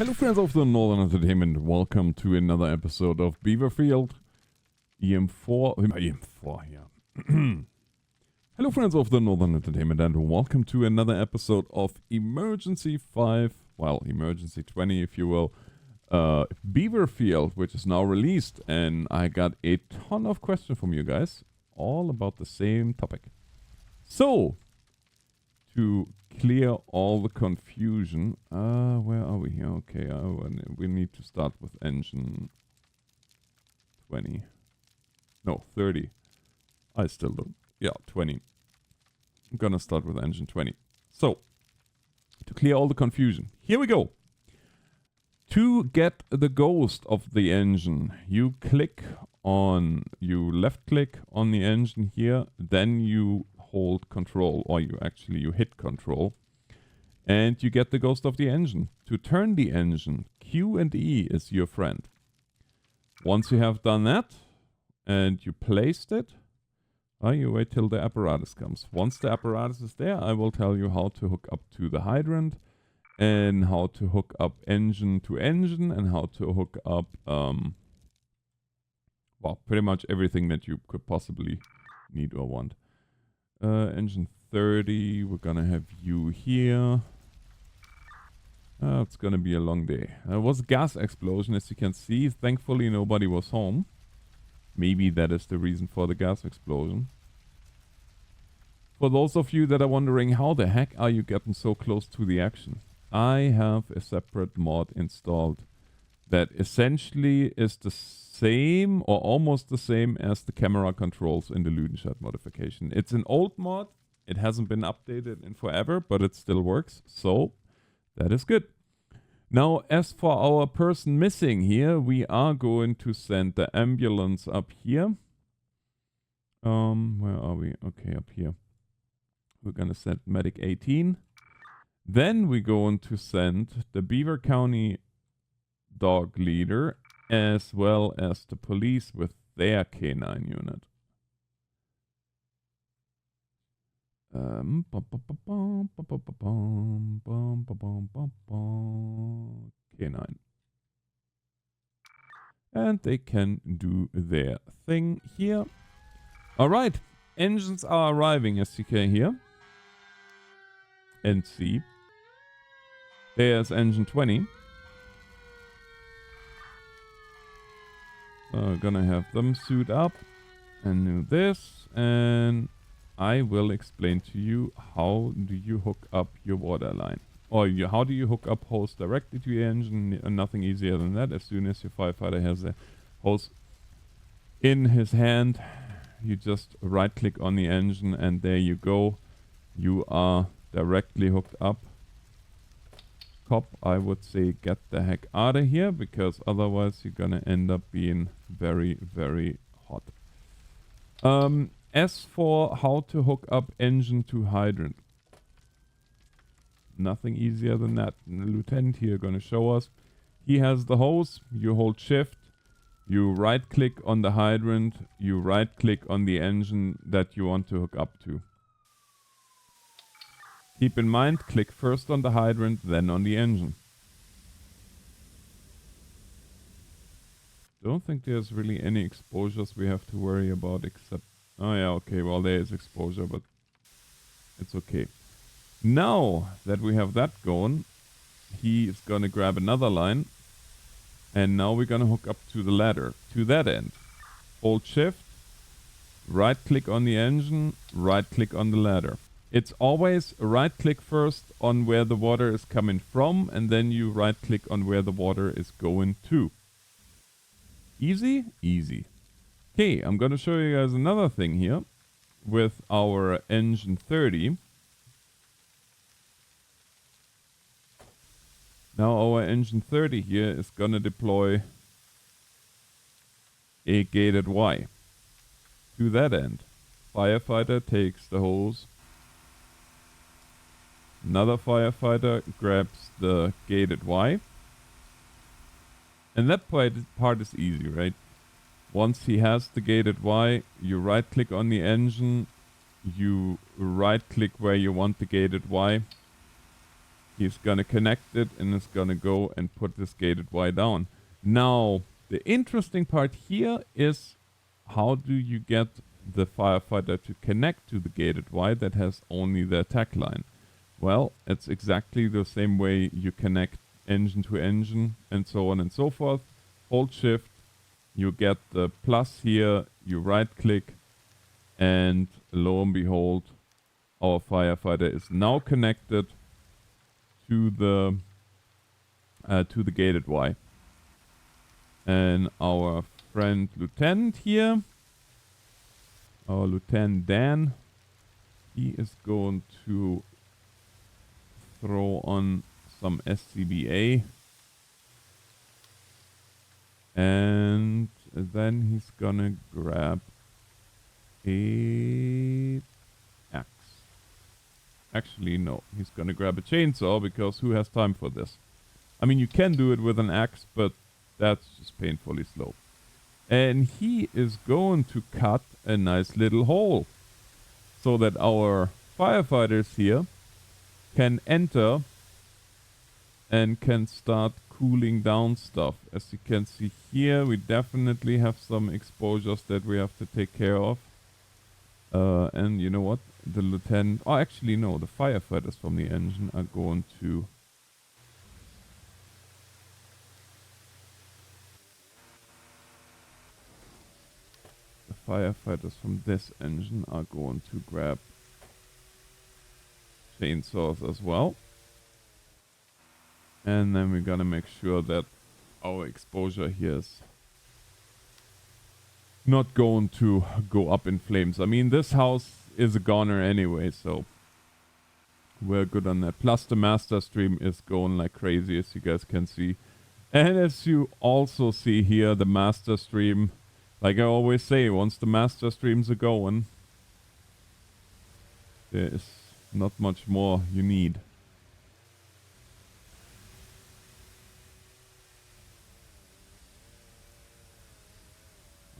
Hello friends of the Northern Entertainment, welcome to another episode of Beaverfield. EM4, yeah. Hello friends of the Northern Entertainment and welcome to another episode of Emergency 5, well, Emergency 20 if you will, Beaverfield, which is now released, and I got a ton of questions from you guys, all about the same topic. So, to clear all the confusion, where are we here? Okay, we need to start with engine 20. No, 30. I still don't. Yeah, 20. I'm gonna start with engine 20. So, to clear all the confusion, here we go. To get the ghost of the engine, you left click on the engine here, then you hold control, or you hit control, and you get the ghost of the engine. To turn the engine, Q and E is your friend. Once you have done that, and you placed it, you wait till the apparatus comes. Once the apparatus is there, I will tell you how to hook up to the hydrant, and how to hook up engine to engine, and how to hook up, well, pretty much everything that you could possibly need or want. Engine 30, we're gonna have you here. It's gonna be a long day. There was a gas explosion, as you can see. Thankfully, nobody was home. Maybe that is the reason for the gas explosion. For those of you that are wondering, how the heck are you getting so close to the action? I have a separate mod installed that essentially is the same or almost the same as the camera controls in the Ludenstadt modification. It's an old mod. It hasn't been updated in forever, but it still works. So that is good. Now, as for our person missing here, we are going to send the ambulance up here. Where are we? Okay, up here. We're going to send medic 18. Then we're going to send the Beaver County dog leader as well as the police with their K9 unit. K9. And they can do their thing here. Alright, engines are arriving, as you can hear and see. There's engine 20. So we're gonna have them suit up and do this, and I will explain to you how do you hook up your water line, or how do you hook up hose directly to your engine. Nothing easier than that. As soon as your firefighter has a hose in his hand, you just right click on the engine and there you go. You are directly hooked up. Cop, I would say get the heck out of here, because otherwise you're gonna end up being very, very hot. As for how to hook up engine to hydrant, nothing easier than that. The lieutenant here gonna show us. He has the hose. You hold shift, you right click on the hydrant, you right click on the engine that you want to hook up to. Keep in mind, click first on the hydrant, then on the engine. Don't think there's really any exposures we have to worry about, except... Oh yeah, okay, well there is exposure, but it's okay. Now that we have that going, he is gonna grab another line, and now we're gonna hook up to the ladder, to that end. Hold shift, right click on the engine, right click on the ladder. It's always right click first on where the water is coming from, and then you right click on where the water is going to. Easy? Easy. Okay, I'm gonna show you guys another thing here with our engine 30. Now our engine 30 here is gonna deploy a gated Y. To that end, firefighter takes the hose. Another firefighter grabs the gated Y. And that part is easy, right? Once he has the gated Y, you right click on the engine, you right click where you want the gated Y, He's gonna connect it and is gonna go and put this gated Y down. Now, the interesting part here is how do you get the firefighter to connect to the gated Y that has only the attack line? Well, it's exactly the same way you connect engine to engine and so on and so forth. Hold shift, you get the plus here, you right click, and lo and behold, our firefighter is now connected to the gated Y. And our friend Lieutenant here, our Lieutenant Dan, he is going to throw on some SCBA. And then he's gonna grab a axe. Actually, no. He's gonna grab a chainsaw because who has time for this? I mean, you can do it with an axe, but that's just painfully slow. And he is going to cut a nice little hole so that our firefighters here can enter and can start cooling down stuff. As you can see here, we definitely have some exposures that we have to take care of. And you know what? The lieutenant... Oh, actually, no. The firefighters from the engine are going to... The firefighters from this engine are going to grab chainsaws as well. And then we're gonna make sure that our exposure here is not going to go up in flames. I mean, this house is a goner anyway, so we're good on that. Plus the master stream is going like crazy, as you guys can see. And as you also see here, the master stream, like I always say, once the master streams are going, there is not much more you need.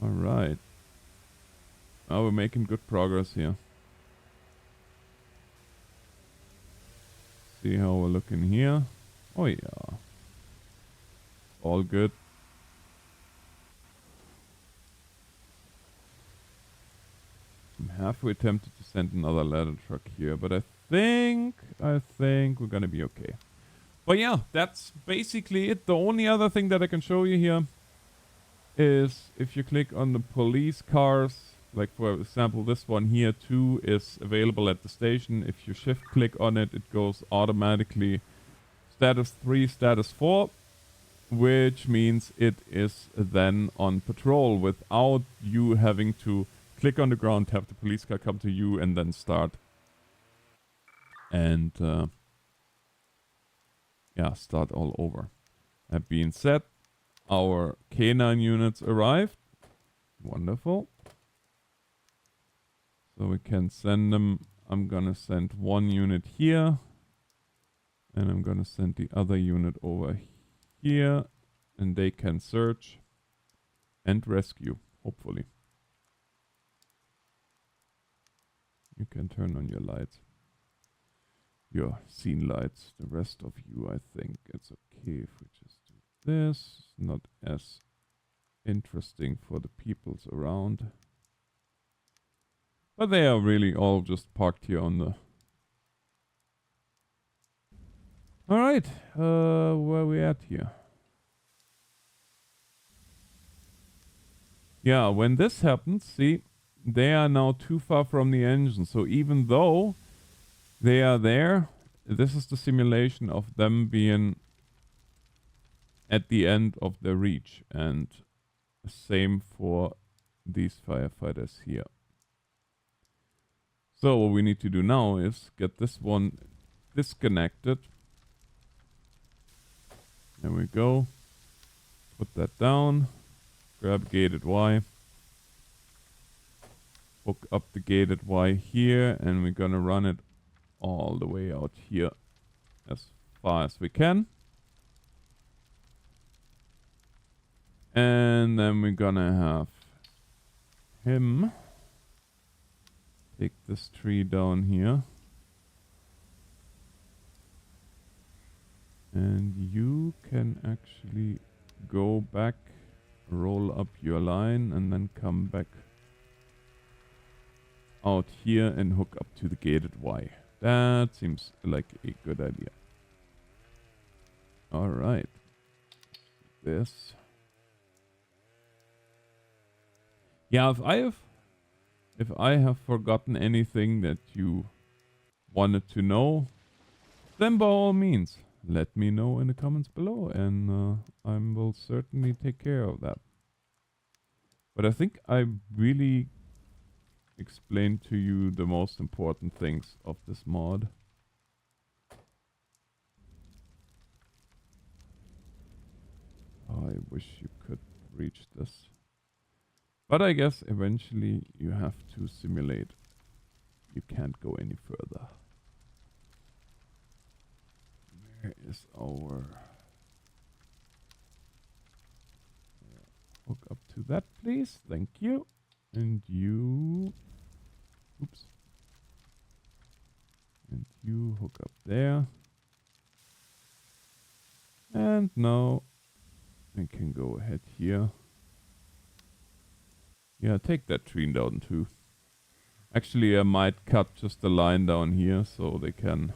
Alright. Oh, we're making good progress here. See how we're looking here. Oh yeah. All good. I'm halfway tempted to send another ladder truck here, but I think we're gonna be okay. But yeah, that's basically it. The only other thing that I can show you here is if you click on the police cars, like for example this one here too is available at the station. If you shift click on it, it goes automatically status 3, status 4, which means it is then on patrol without you having to click on the ground, have the police car come to you and then start. And yeah, start all over. That being said, our K9 units arrived. Wonderful. So we can send them. I'm gonna send one unit here. And I'm gonna send the other unit over here. And they can search and rescue, hopefully. You can turn on your lights. Your scene lights. The rest of you, I think it's okay if we just do this. Not as interesting for the peoples around. But they are really all just parked here on the... Alright, where are we at here? Yeah, when this happens, see, they are now too far from the engine. So even though they are there, this is the simulation of them being at the end of their reach. And same for these firefighters here. So what we need to do now is get this one disconnected. There we go. Put that down. Grab gated Y. Hook up the gated Y here, and we're gonna run it all the way out here as far as we can. And then we're gonna have him take this tree down here. And you can actually go back, roll up your line, and then come back out here and hook up to the gated Y. That seems like a good idea. Alright. This. Yeah, if I have forgotten anything that you wanted to know, then by all means, let me know in the comments below, and I will certainly take care of that. But I think I really explained to you the most important things of this mod. I wish you could reach this. But I guess eventually you have to simulate. You can't go any further. Where is our... hook up to that, please. Thank you. And you... oops. And you hook up there. And now I can go ahead here. Yeah, take that tree down too. Actually, I might cut just a line down here so they can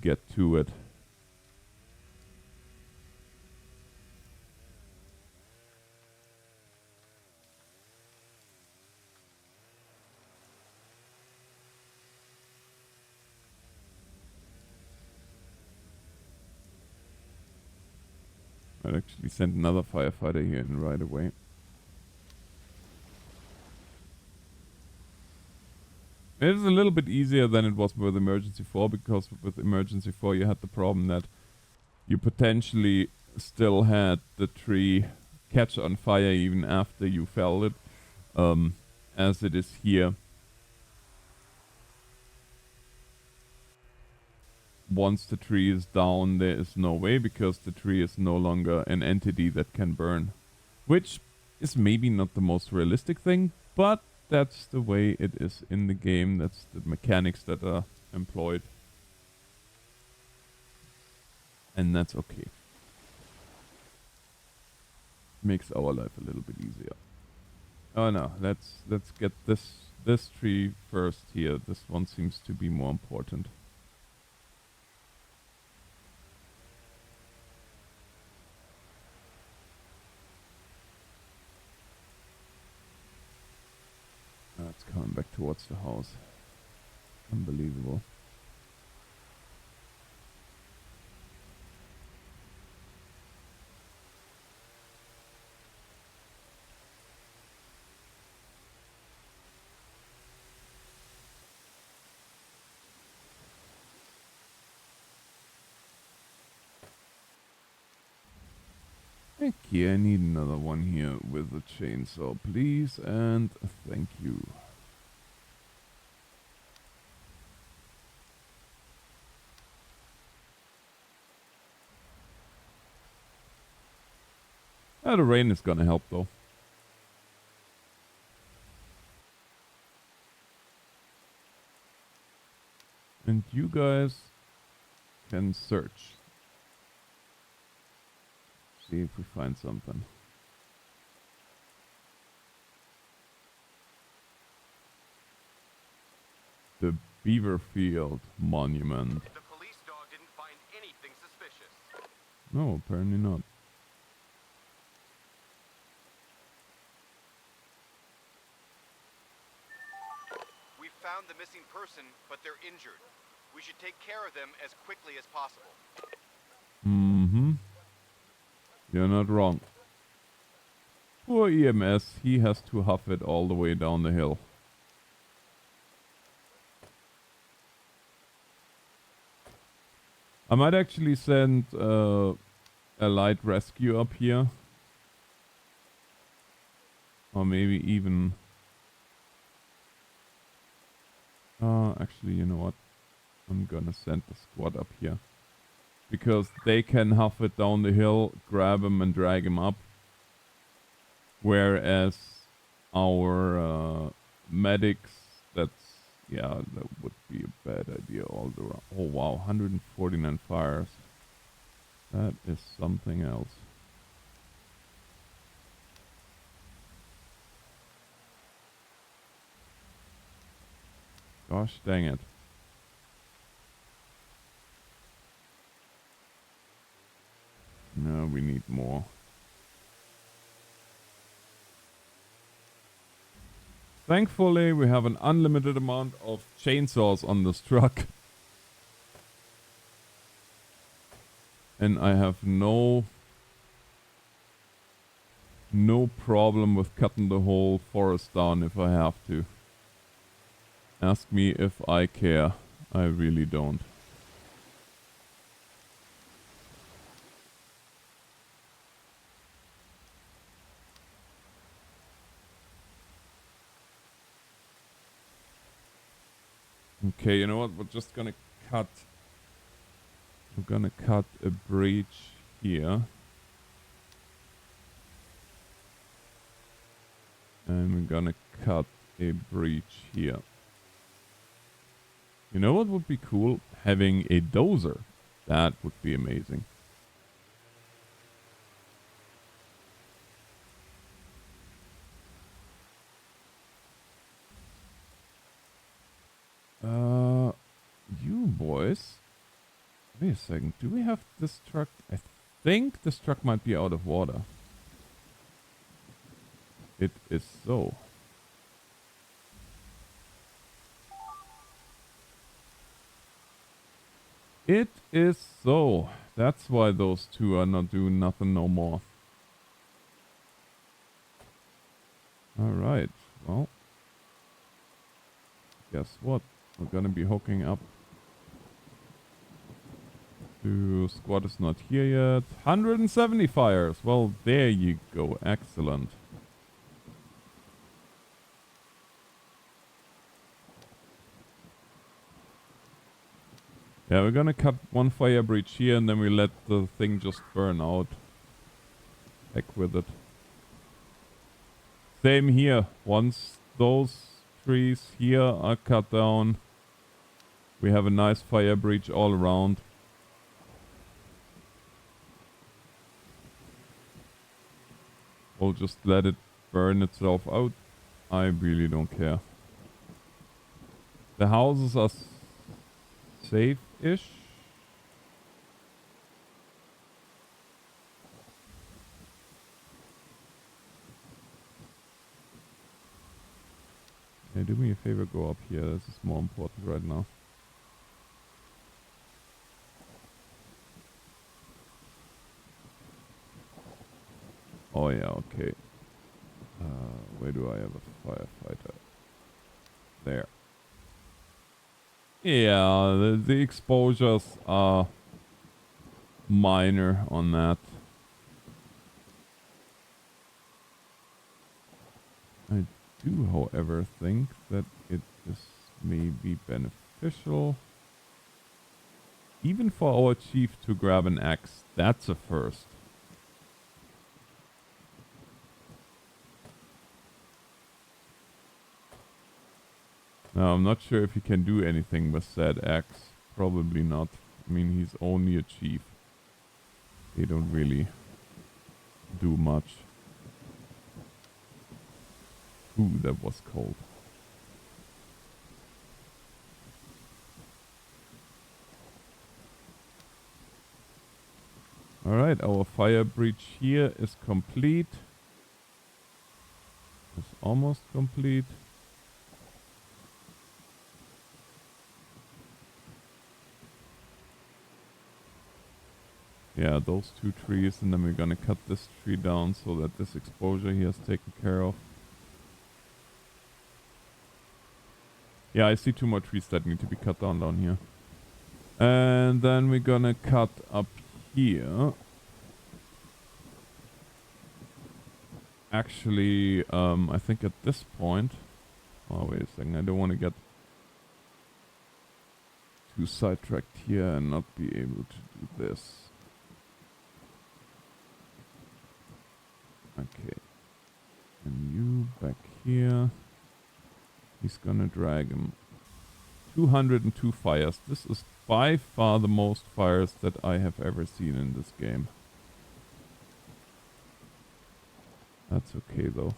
get to it. I'd actually send another firefighter here in right away. It is a little bit easier than it was with Emergency 4, because with Emergency 4 you had the problem that you potentially still had the tree catch on fire even after you felled it, as it is here. Once the tree is down, there is no way, because the tree is no longer an entity that can burn. Which is maybe not the most realistic thing, but that's the way it is in the game. That's the mechanics that are employed. And that's okay. Makes our life a little bit easier. Oh no, let's get this tree first here. This one seems to be more important. It's coming back towards the house. Unbelievable. Thank you. I need another one here with a chainsaw, please, and thank you. The rain is gonna help though. And you guys can search. See if we find something. The Beaverfield monument. The police dog didn't find anything suspicious. No, apparently not. We found the missing person, but they're injured. We should take care of them as quickly as possible. Mm-hmm. You're not wrong. Poor EMS, he has to huff it all the way down the hill. I might actually send a light rescue up here. Or maybe even... actually, you know what? I'm gonna send the squad up here. Because they can huff it down the hill, grab him and drag him up. Whereas our medics, that's Yeah, that would be a bad idea all around. Oh wow, 149 fires. That is something else. Gosh dang it. No, we need more. Thankfully, we have an unlimited amount of chainsaws on this truck. And I have no problem with cutting the whole forest down if I have to. Ask me if I care. I really don't. Okay, you know what? We're just gonna cut. We're gonna cut a breach here. And we're gonna cut a breach here. You know what would be cool? Having a dozer. That would be amazing. You boys. Wait a second. Do we have this truck? I think this truck might be out of water. It is so. It is so. That's why those two are not doing nothing no more. Alright. Well. Guess what? We're gonna be hooking up to squad is not here yet. 170 fires. Well, there you go. Excellent. Yeah, we're gonna cut one fire breach here and then we let the thing just burn out. Heck with it. Same here. Once those trees here are cut down, we have a nice fire breach all around. We'll just let it burn itself out. I really don't care. The houses are safe-ish. Hey, do me a favor, go up here. This is more important right now. Oh yeah, okay. Where do I have a firefighter? There. Yeah, the exposures are minor on that. I do, however, think that it is maybe beneficial even for our chief to grab an axe. That's a first. Now, I'm not sure if he can do anything with said axe. Probably not. I mean, he's only a chief. They don't really do much. Ooh, that was cold. Alright, our fire breach here is complete. It's almost complete. Yeah, those two trees, and then we're gonna cut this tree down so that this exposure here is taken care of. Yeah, I see 2 more trees that need to be cut down here. And then we're gonna cut up here. Actually, I think at this point... Oh, wait a second. I don't want to get too sidetracked here and not be able to do this. Okay. And you back here. He's gonna drag him 202 fires. This is by far the most fires that I have ever seen in this game. That's okay though.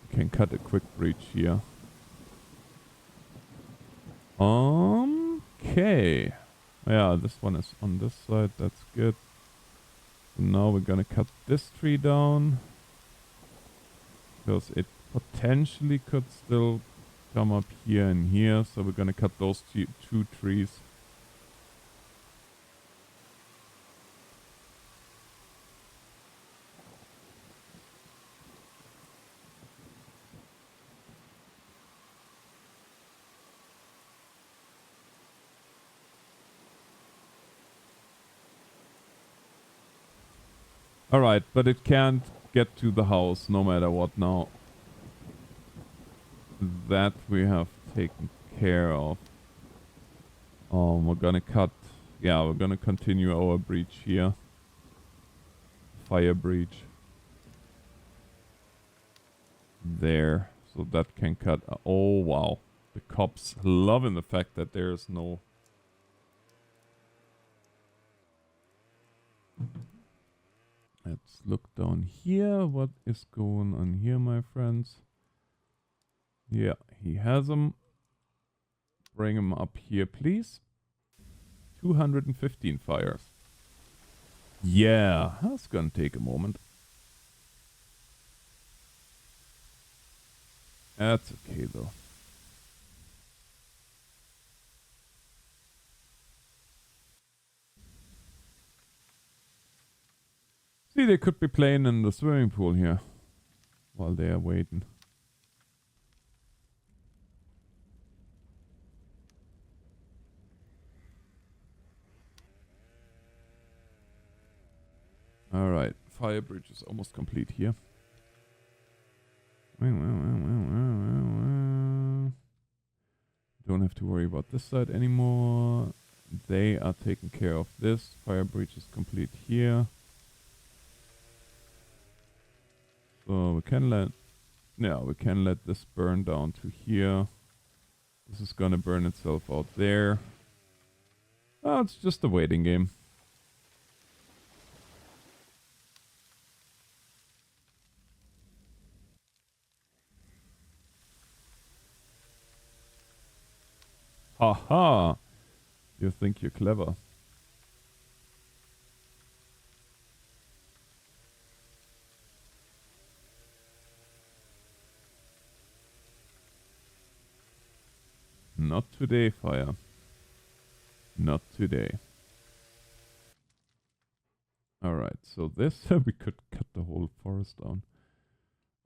We can cut a quick breach here. Okay. Yeah, this one is on this side. That's good. So now we're gonna cut this tree down. Because it potentially could still come up here and here. So we're gonna cut those two trees. Alright, but it can't get to the house no matter what now. That we have taken care of. We're gonna cut... Yeah, we're gonna continue our breach here. Fire breach. There. So that can cut... Oh, wow. The cops loving the fact that there's no... Let's look down here. What is going on here, my friends? Yeah, he has them. Bring him up here, please. 215 fires. Yeah, that's gonna take a moment. That's okay, though. See, they could be playing in the swimming pool here while they are waiting. Alright, fire bridge is almost complete here. Don't have to worry about this side anymore. They are taking care of this. Fire bridge is complete here. So we can let... Yeah, we can let this burn down to here. This is gonna burn itself out there. Oh, it's just a waiting game. Haha! You think you're clever. Not today, fire. Not today. Alright, so this we could cut the whole forest down.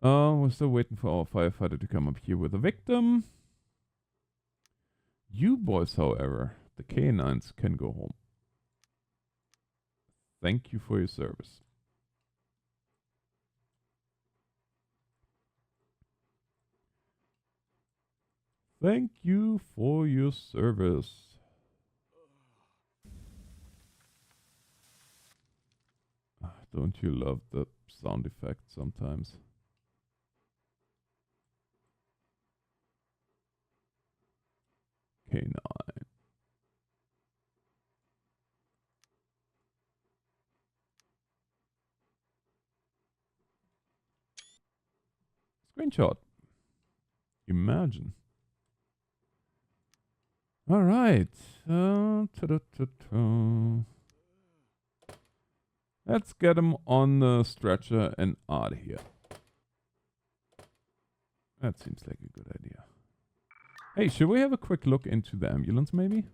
We're still waiting for our firefighter to come up here with a victim. You boys, however, the canines can go home. Thank you for your service. Thank you for your service. Don't you love the sound effect sometimes? Canine. Screenshot. Imagine. All right. Let's get him on the stretcher and out of here. That seems like a good idea. Hey, should we have a quick look into the ambulance maybe?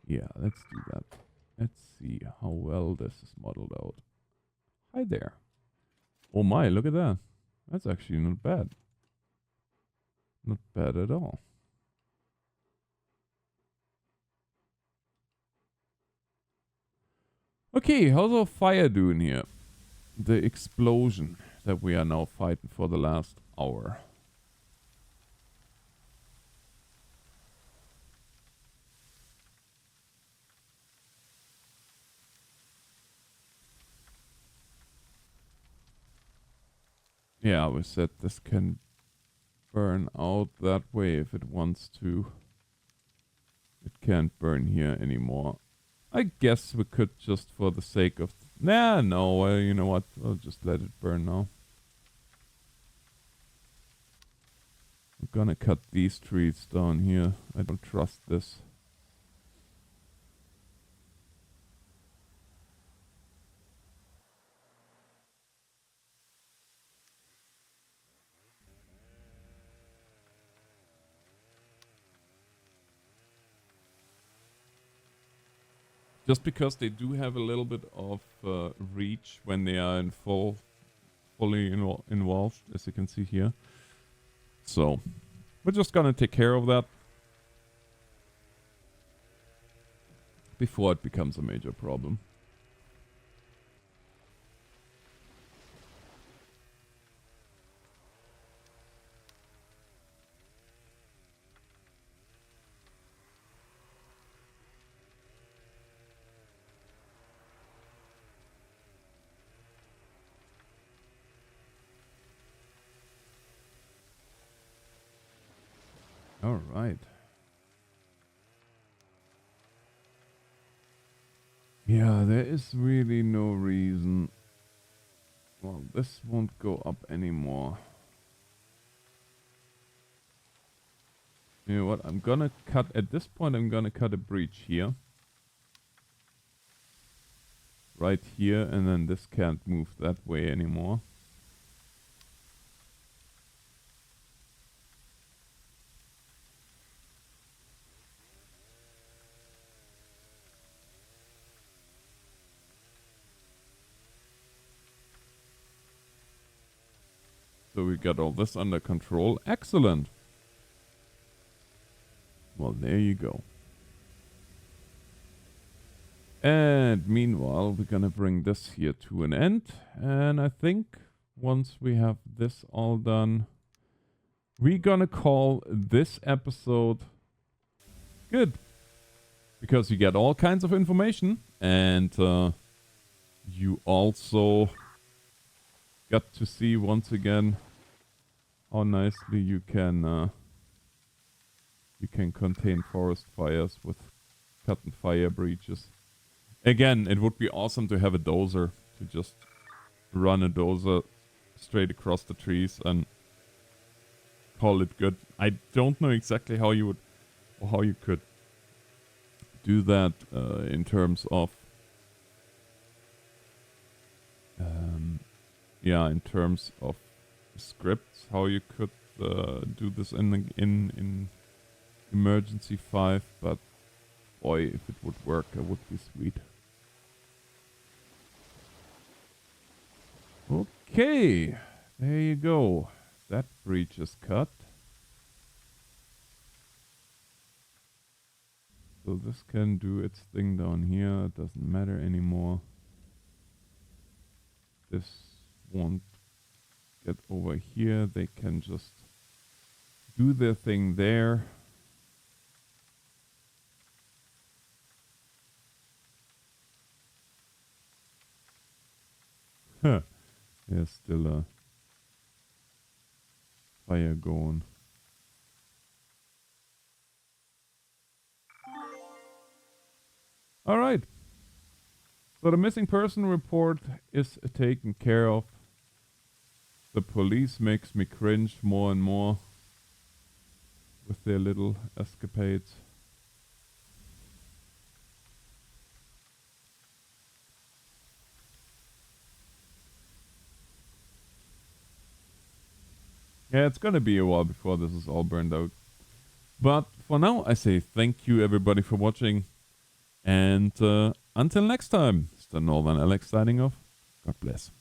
Yeah, let's do that. Let's see how well this is modeled out. Hi there. Oh my, look at that. That's actually not bad. Not bad at all. Okay, how's our fire doing here? The explosion that we are now fighting for the last hour. Yeah, we said this can burn out that way if it wants to. It can't burn here anymore. I guess we could just for the sake of... no, you know what? I'll just let it burn now. I'm gonna cut these trees down here. I don't trust this. Just because they do have a little bit of reach when they are in fully involved, as you can see here. So, we're just gonna take care of that before it becomes a major problem. All right. Yeah, there is really no reason. Well, this won't go up anymore. You know what? I'm gonna cut, at this point, I'm gonna cut a breach here. Right here, and then this can't move that way anymore. So we got all this under control. Excellent. Well, there you go. And meanwhile, we're gonna bring this here to an end. And I think once we have this all done, we're gonna call this episode good. Because you get all kinds of information. And you also got to see once again how nicely you can contain forest fires with cut and fire breaches. Again, it would be awesome to have a dozer to just run a dozer straight across the trees and call it good. I don't know exactly how you would or how you could do that in terms of in terms of scripts, how you could do this in Emergency 5, but boy, if it would work, it would be sweet. Okay, there you go. That breach is cut. So this can do its thing down here. It doesn't matter anymore. This won't get over here. They can just do their thing there. Huh. There's still a fire going. All right. So the missing person report is taken care of. The police makes me cringe more and more with their little escapades. Yeah, it's gonna be a while before this is all burned out. But for now, I say thank you everybody for watching. And until next time, it's the NorthernAlex signing off. God bless.